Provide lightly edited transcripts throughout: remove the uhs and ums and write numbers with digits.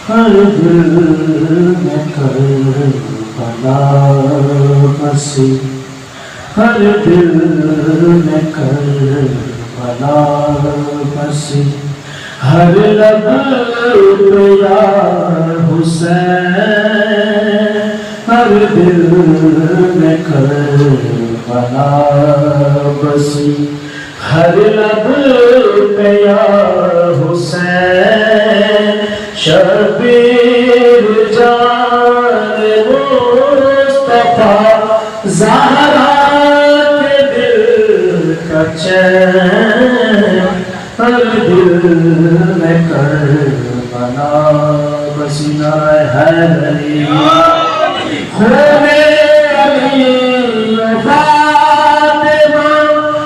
ہر دل میں کربلا بسی، ہر دل میں کربلا بسی، ہر لب پہ یا حسین، ہر دل میں کربلا بسی، ہر لب پہ یا حسین، شبیر جان مصطفیٰ زہرا کے دل کا چین، ہر دل میں کربلا بسی، نعرہ حیدری خون علی فاطمہ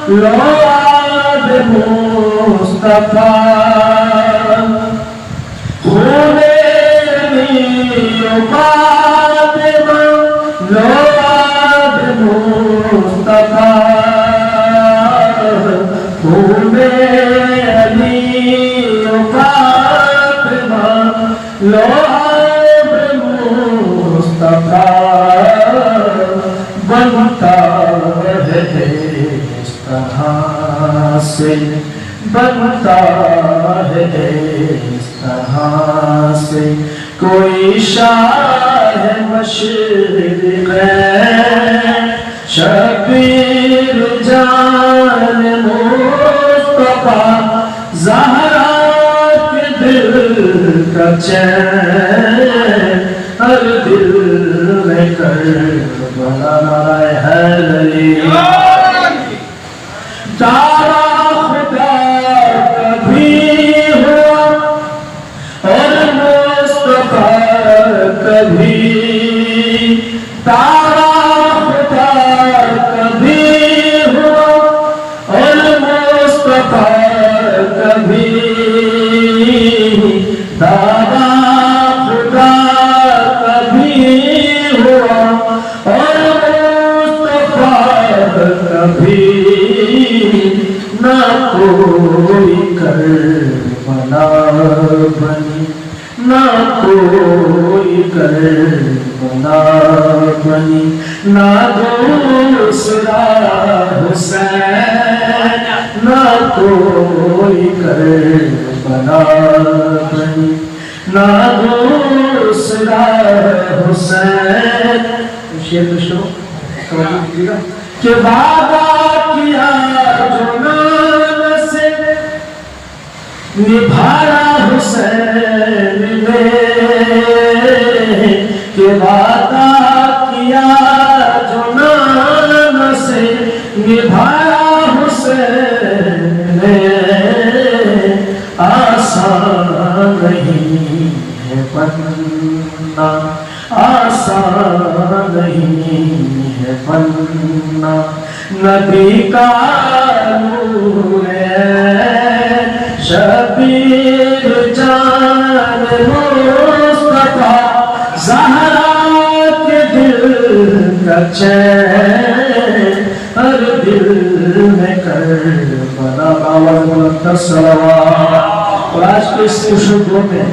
لواد مصطفیٰ، خون علی فاطمہ لواد مصطفیٰ، خون علی فاطمہ لواد مصطفیٰ، بنتا ہے اس طرح سے، بنتا ہے اس طرح سے، کوئی شاہ مشرق شبیر جان مصطفیٰ زہرا کے دل کا چین، ہر دل میں کربلا، نعرہ حیدری تارا خدا کبھی ہوا اور مصطفیٰ کبھی، تارا خدا کبھی ہوا اور مصطفیٰ کبھی، تارا خدا کبھی ہوا اور مصطفیٰ کبھی، نہ کوئی کربلا بنی، نہ کوئی کربلا بنی، نہ دوسرا حسین، نہ کوئی کربلا بنی، نہ دوسرا حسین۔ شیر تو شروع کہ وعدہ کیا جو نام سے نبھایا حسین نے، کہ وعدہ کیا جو نام سے نبھایا حسین نے، آسان نہیں ہے بننا، آسان نہیں ہے بننا، نبی کا نور ہے شبیر جان مصطفیٰ زہرا کے دل کا چین، ہر دل میں کربلا، آواز بلند صلوات۔ اور آج کے اس خوشبو میں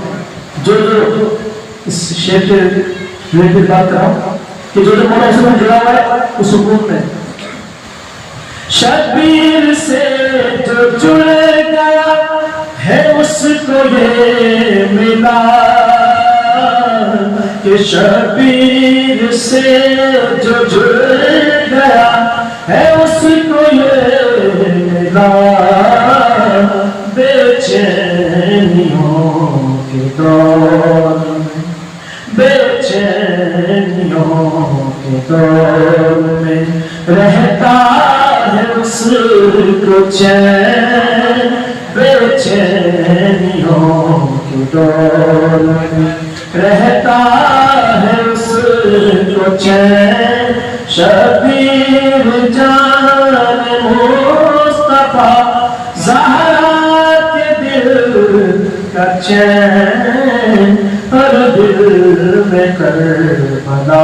جو اس شعر کے ریلیٹڈ بات کر رہا ہوں کہ جو مولا حسین میں جڑا ہوا ہے اس حکومت میں، شبیر سے جو جڑ گیا ہے اس کو یہ ملا، کہ شبیر سے جو جڑ گیا ہے اس کو یہ ملا، بے چینیوں کے دور میں، بے چینیوں کے دور میں رہتا ہے اس کو چین، بے چینیوں کے دور میں رہتا ہے اس کو چین، شبیر جان مصطفیٰ زہرا کے دل کا چین، ہر دل میں کربلا۔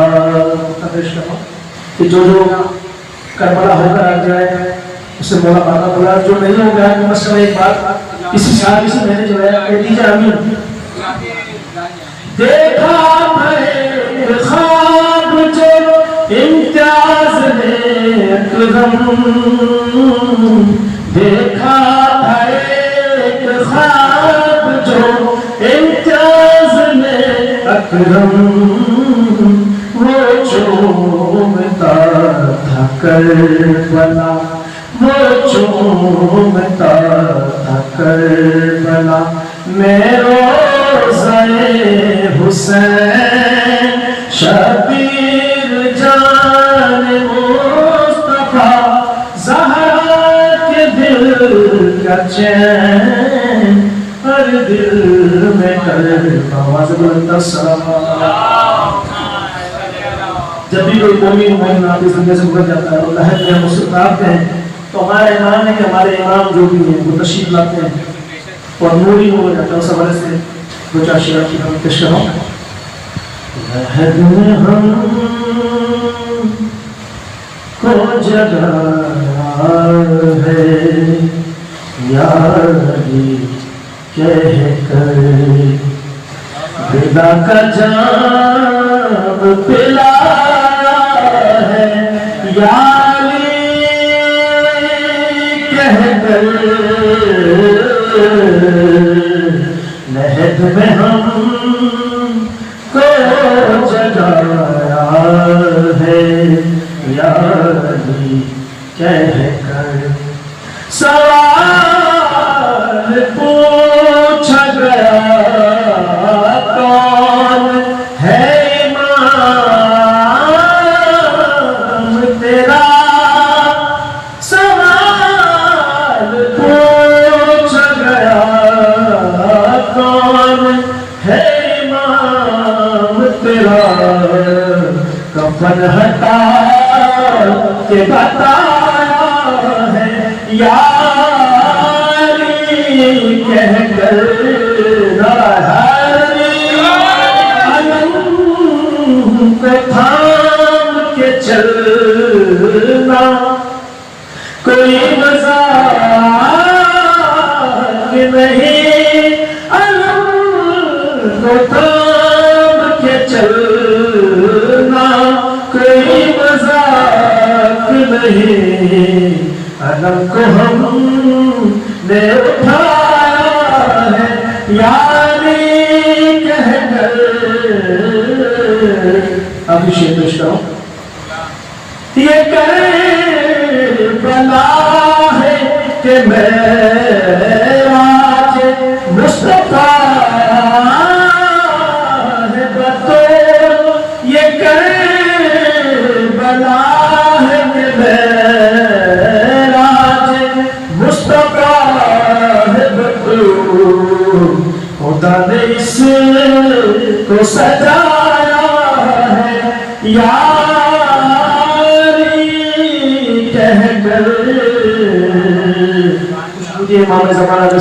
کہ جو کربلا ہو کر آ جائے اسے مولا باقا بولا، جو نہیں ہو گیا کہ مثلا ایک بات اسی شادی سے میں نے جو ہے کہہ دیجیے آمین۔ دیکھا میں خواب جو امتیاز نے اکرم، دیکھا ایک خواب جو امتیاز نے اکرم، وہ چومتا تھا کربلا، وہ چومتا تھا کربلا، میں روضہ حسین شبیر جان مصطفیٰ زہرا کے دل کا چین، ہر دل میں کربلا۔ آواز بلند السلام۔ جب بھی کوئی مومن مومن آپ کی زندگی سے گزر جاتا ہے اور لہر میں مسکراتے ہیں تو ہمارا ایمان ہے کہ ہمارے امام جو بھی ہیں وہ تشریف لاتے ہیں اور نور ہی ہو جاتا ہے۔ اس حوالے سے دو چار شعر کی ہم پیش کروں۔ لہر میں ہم کو جگایا ہے یاری کہہ کر، خدا کا جام پلایا ہے یاری کہہ کر، لہد میں ہم کو جگایا ہے یاری کہہ کر، سوال پوچھا گیا کون ہے امام تیرا، سوال پوچھا گیا کون ہے امام تیرا، کفن ہٹا کے بتایا ہے یاری کہہ کر، کو تھام کے چلنا کوئی مذاق نہیں، علم کو تھام کے چلنا کوئی مذاق نہیں، علم کو ہم نے اٹھایا ہے یاری کہہ کر۔ اب یہ شعر پیش کرو۔ یہ کربلا ہے کہ معراج مصطفیٰ ہے بطور، یہ کربلا ہے کہ معراج مصطفیٰ ہے بطور، خدا نے اس کو سجایا ہے یاری کہہ کر۔ مجھے امام زمانہ